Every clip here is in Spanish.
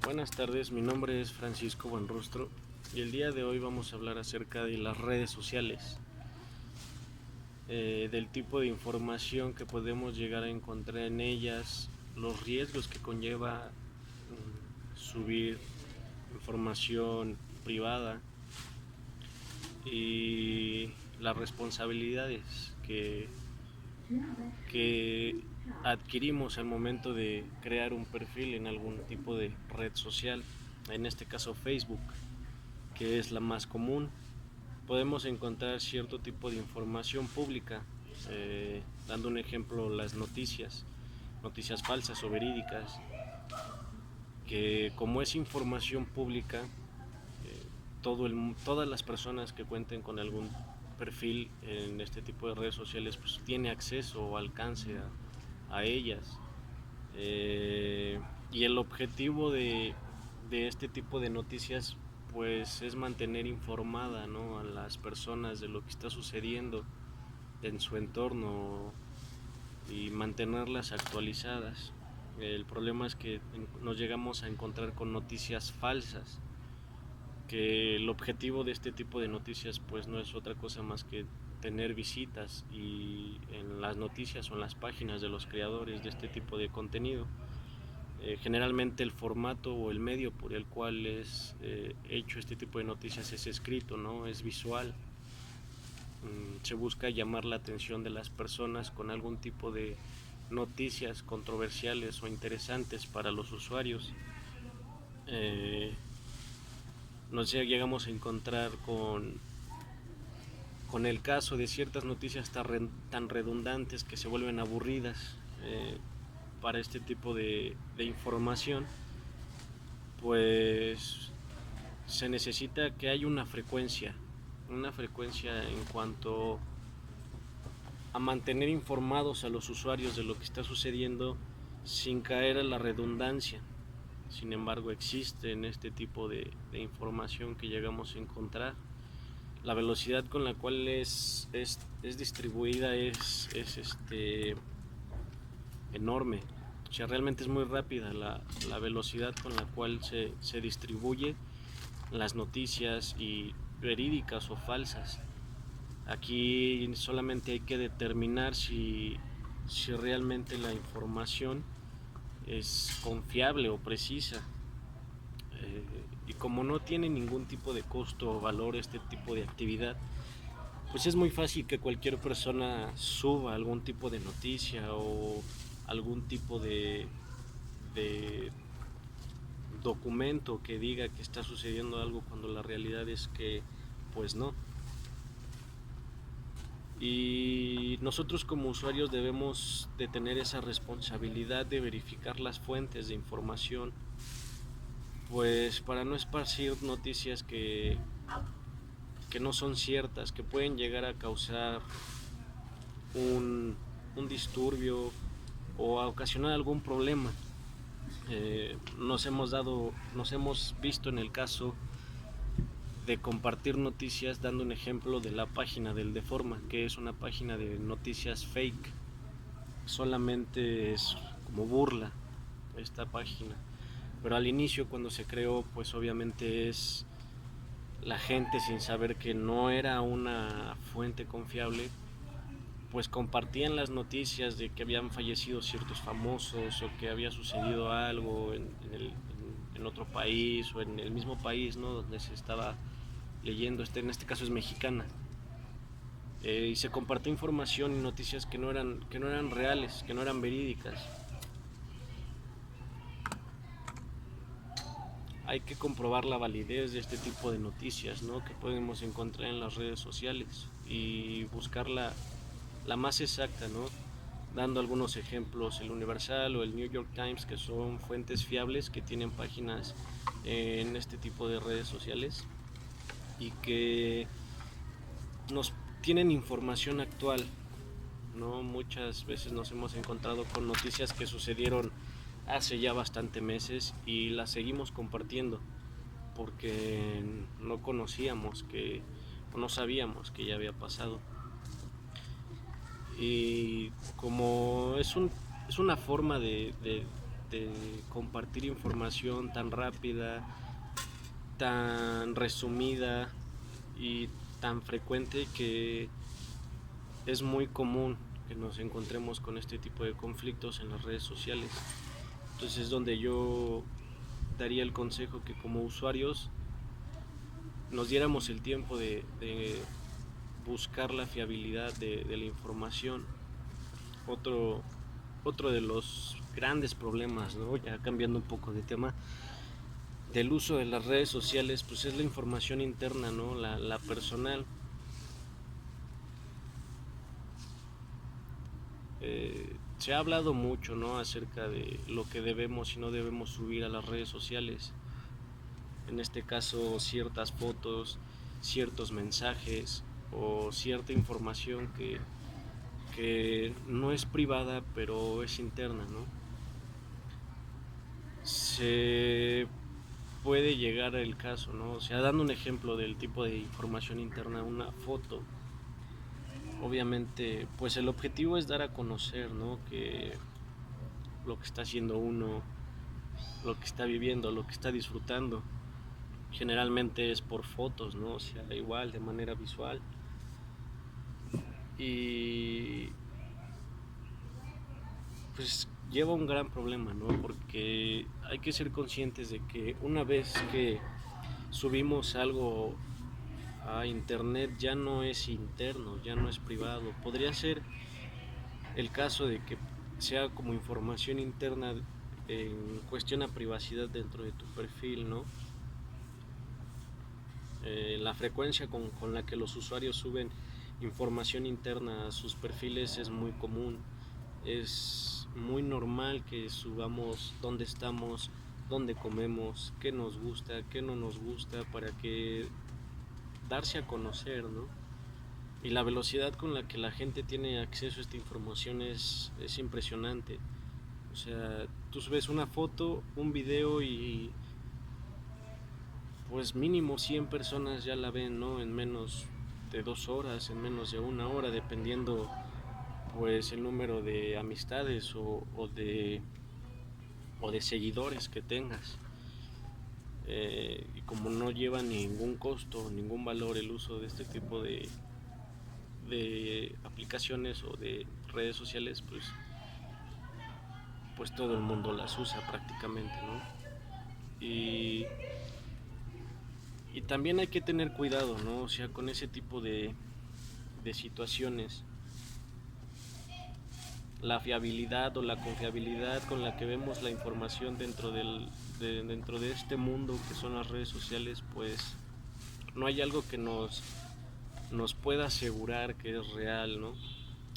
Buenas tardes, mi nombre es Francisco Buenrostro y el día de hoy vamos a hablar acerca de las redes sociales, del tipo de información que podemos llegar a encontrar en ellas, los riesgos que conlleva subir información privada y las responsabilidades que adquirimos al momento de crear un perfil en algún tipo de red social, en este caso Facebook, que es la más común. Podemos encontrar cierto tipo de información pública, dando un ejemplo, las noticias falsas o verídicas, que como es información pública, todas las personas que cuenten con algún perfil en este tipo de redes sociales pues tiene acceso o alcance a ellas. Y el objetivo de este tipo de noticias pues es mantener informada, ¿no?, a las personas de lo que está sucediendo en su entorno y mantenerlas actualizadas. El problema es que nos llegamos a encontrar con noticias falsas, que el objetivo de este tipo de noticias pues no es otra cosa más que tener visitas y en las noticias o en las páginas de los creadores de este tipo de contenido. Generalmente el formato o el medio por el cual es hecho este tipo de noticias es escrito, ¿no? Es visual. Se busca llamar la atención de las personas con algún tipo de noticias controversiales o interesantes para los usuarios. Nos llegamos a encontrar con el caso de ciertas noticias tan redundantes que se vuelven aburridas para este tipo de información. Pues se necesita que haya una frecuencia en cuanto a mantener informados a los usuarios de lo que está sucediendo sin caer a la redundancia. Sin embargo, existe en este tipo de información que llegamos a encontrar. La velocidad con la cual es distribuida es enorme. O sea, realmente es muy rápida la velocidad con la cual se distribuye las noticias y verídicas o falsas. Aquí solamente hay que determinar si realmente la información es confiable o precisa. Y como no tiene ningún tipo de costo o valor este tipo de actividad, pues es muy fácil que cualquier persona suba algún tipo de noticia o algún tipo de documento que diga que está sucediendo algo cuando la realidad es que pues no. Y nosotros como usuarios debemos de tener esa responsabilidad de verificar las fuentes de información, pues para no esparcir noticias que no son ciertas, que pueden llegar a causar un disturbio o a ocasionar algún problema. Nos hemos visto en el caso de compartir noticias, dando un ejemplo de la página del Deforma, que es una página de noticias fake. Solamente es como burla esta página, pero al inicio, cuando se creó, pues obviamente es la gente, sin saber que no era una fuente confiable, pues compartían las noticias de que habían fallecido ciertos famosos o que había sucedido algo en otro país o en el mismo país, ¿no?, donde se estaba leyendo. En este caso es mexicana. Y se compartió información y noticias que no eran reales, que no eran verídicas. Hay que comprobar la validez de este tipo de noticias, ¿no?, que podemos encontrar en las redes sociales y buscar la más exacta, ¿no? Dando algunos ejemplos: el Universal o el New York Times, que son fuentes fiables que tienen páginas en este tipo de redes sociales y que nos tienen información actual, ¿no? Muchas veces nos hemos encontrado con noticias que sucedieron hace ya bastante meses y las seguimos compartiendo porque no conocíamos o no sabíamos que ya había pasado. Y como es una forma de de compartir información tan rápida, tan resumida y tan frecuente, que es muy común que nos encontremos con este tipo de conflictos en las redes sociales. Entonces es donde yo daría el consejo que como usuarios nos diéramos el tiempo de buscar la fiabilidad de la información. Otro de los grandes problemas, ¿no? Ya cambiando un poco de tema, del uso de las redes sociales, pues es la información interna, ¿no? La personal. Se ha hablado mucho, ¿no?, acerca de lo que debemos y no debemos subir a las redes sociales. En este caso, ciertas fotos, ciertos mensajes o cierta información que no es privada, pero es interna, ¿no? Se puede llegar al caso, ¿no? O sea, dando un ejemplo del tipo de información interna, una foto. Obviamente, pues el objetivo es dar a conocer, ¿no?, que lo que está haciendo uno, lo que está viviendo, lo que está disfrutando. Generalmente es por fotos, ¿no? O sea, igual de manera visual. Y pues lleva un gran problema, ¿no? Porque hay que ser conscientes de que una vez que subimos algo a internet ya no es interno, ya no es privado. Podría ser el caso de que sea como información interna en cuestión a privacidad dentro de tu perfil, ¿no? La frecuencia con la que los usuarios suben información interna a sus perfiles es muy común. Es muy normal que subamos dónde estamos, dónde comemos, qué nos gusta, qué no nos gusta, para que darse a conocer, ¿no? Y la velocidad con la que la gente tiene acceso a esta información es impresionante. O sea, tú subes una foto, un video y pues mínimo 100 personas ya la ven, ¿no? En menos de 2 horas, en menos de 1 hora, dependiendo pues el número de amistades o de seguidores que tengas. Y como no lleva ningún costo, ningún valor el uso de este tipo de aplicaciones o de redes sociales, pues todo el mundo las usa prácticamente, ¿no? Y también hay que tener cuidado, ¿no? O sea, con ese tipo de situaciones. La fiabilidad o la confiabilidad con la que vemos la información dentro de este mundo que son las redes sociales, pues no hay algo que nos pueda asegurar que es real, ¿no?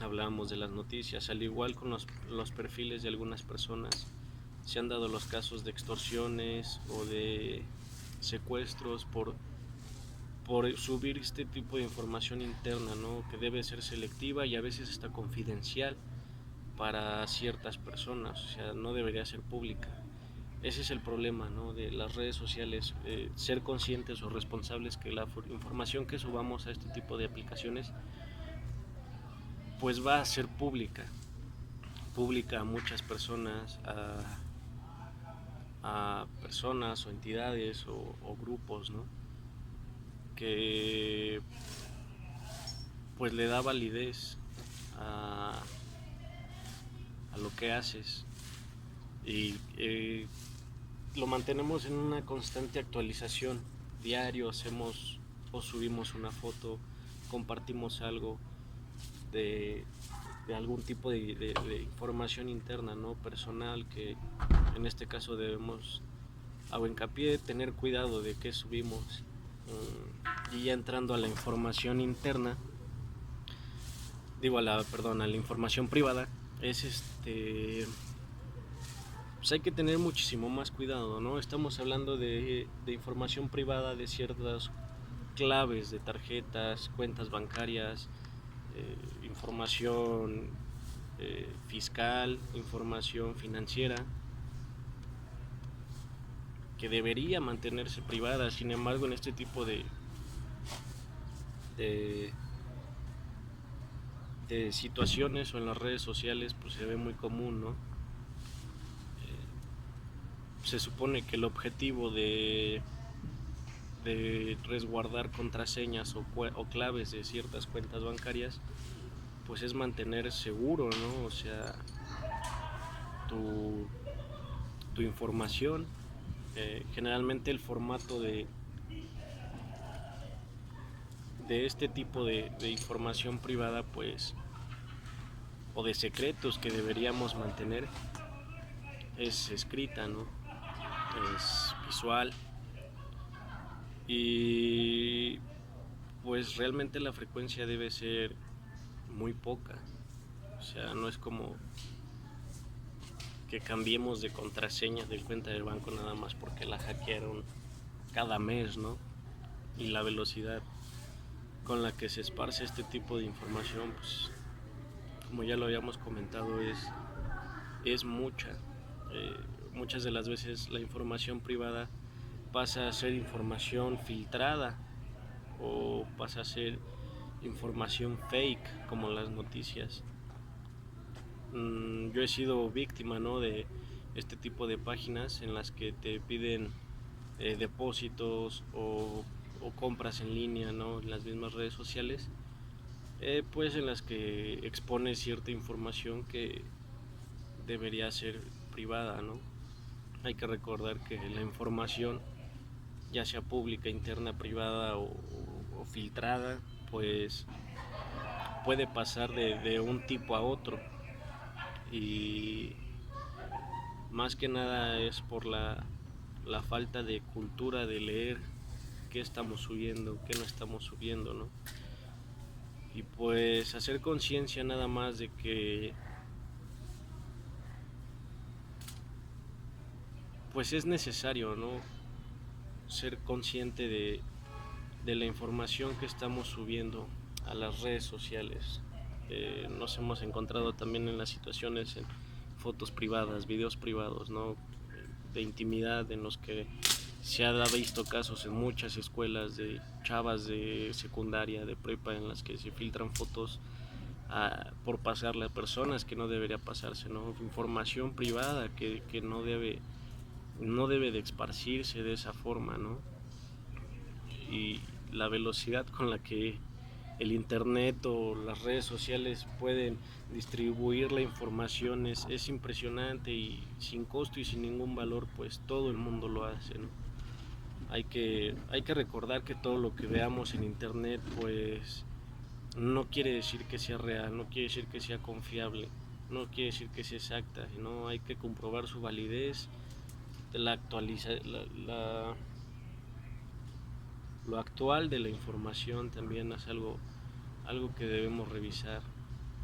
Hablábamos de las noticias, al igual con los perfiles de algunas personas. Se han dado los casos de extorsiones o de secuestros por subir este tipo de información interna, ¿no? Que debe ser selectiva y a veces hasta confidencial para ciertas personas, o sea, no debería ser pública. Ese es el problema, ¿no?, de las redes sociales, ser conscientes o responsables que la información que subamos a este tipo de aplicaciones pues va a ser pública a muchas personas, a personas o entidades o grupos, ¿no?, que pues le da validez a lo que haces y lo mantenemos en una constante actualización. Diario hacemos o subimos una foto, compartimos algo de, de algún tipo de información interna, ¿no?, personal, que en este caso debemos, hago hincapié, tener cuidado de qué subimos. Y ya entrando a la información interna, a la información privada, pues hay que tener muchísimo más cuidado, ¿no? Estamos hablando de información privada, de ciertas claves de tarjetas, cuentas bancarias, información fiscal, información financiera, que debería mantenerse privada. Sin embargo, en este tipo de, de situaciones o en las redes sociales, pues se ve muy común, ¿no? se supone que el objetivo de resguardar contraseñas o claves de ciertas cuentas bancarias, pues es mantener seguro, ¿no? O sea, tu información. Generalmente el formato de este tipo de información privada, pues, o de secretos que deberíamos mantener, es escrita, ¿no? Es visual. Y pues realmente la frecuencia debe ser muy poca. O sea, no es como que cambiemos de contraseña de cuenta del banco nada más porque la hackearon cada mes, ¿no? Y la velocidad con la que se esparce este tipo de información, pues, como ya lo habíamos comentado, es mucha. Muchas de las veces la información privada pasa a ser información filtrada o pasa a ser información fake, como las noticias. Yo he sido víctima, ¿no?, de este tipo de páginas en las que te piden depósitos o compras en línea, ¿no?, en las mismas redes sociales, pues en las que expone cierta información que debería ser privada, ¿no? Hay que recordar que la información, ya sea pública, interna, privada o filtrada, pues puede pasar de un tipo a otro, y más que nada es por la falta de cultura de leer qué estamos subiendo, qué no estamos subiendo, ¿no? Y pues hacer conciencia nada más de que pues es necesario, ¿no?, ser consciente de la información que estamos subiendo a las redes sociales. Nos hemos encontrado también en las situaciones, en fotos privadas, videos privados, ¿no?, de intimidad, en los que se ha visto casos en muchas escuelas de chavas de secundaria, de prepa, en las que se filtran fotos por pasarle a personas que no debería pasarse, ¿no? Información privada que no debe de esparcirse de esa forma, ¿no? Y la velocidad con la que el internet o las redes sociales pueden distribuir la información es impresionante, y sin costo y sin ningún valor, pues todo el mundo lo hace, ¿no? Hay que recordar que todo lo que veamos en internet, pues no quiere decir que sea real, no quiere decir que sea confiable, no quiere decir que sea exacta, ¿no? Hay que comprobar su validez, lo actual de la información también es algo que debemos revisar.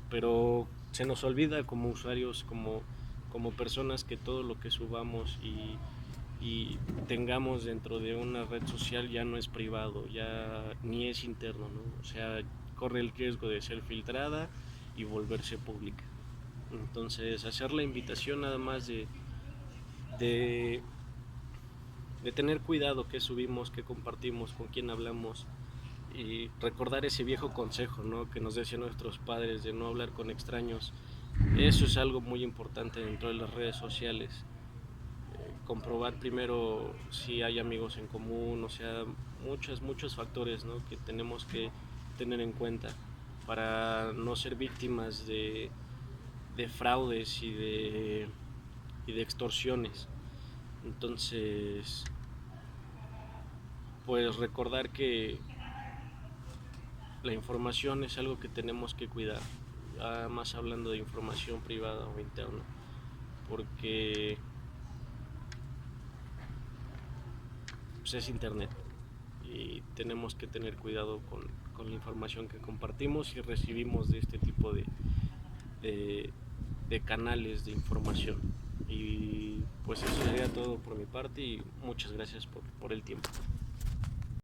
Pero se nos olvida como usuarios, como personas, que todo lo que subamos y tengamos dentro de una red social ya no es privado, ya ni es interno, ¿no? O sea, corre el riesgo de ser filtrada y volverse pública. Entonces, hacer la invitación nada más de, de tener cuidado qué subimos, qué compartimos, con quién hablamos, y recordar ese viejo consejo, ¿no?, que nos decían nuestros padres, de no hablar con extraños. Eso es algo muy importante dentro de las redes sociales. Comprobar primero si hay amigos en común, o sea, muchos factores, ¿no?, que tenemos que tener en cuenta para no ser víctimas de fraudes y de extorsiones. Entonces, pues recordar que la información es algo que tenemos que cuidar, más hablando de información privada o interna, porque pues, es internet, y tenemos que tener cuidado con la información que compartimos y recibimos de este tipo de canales de información. Y pues eso sería todo por mi parte, y muchas gracias por el tiempo.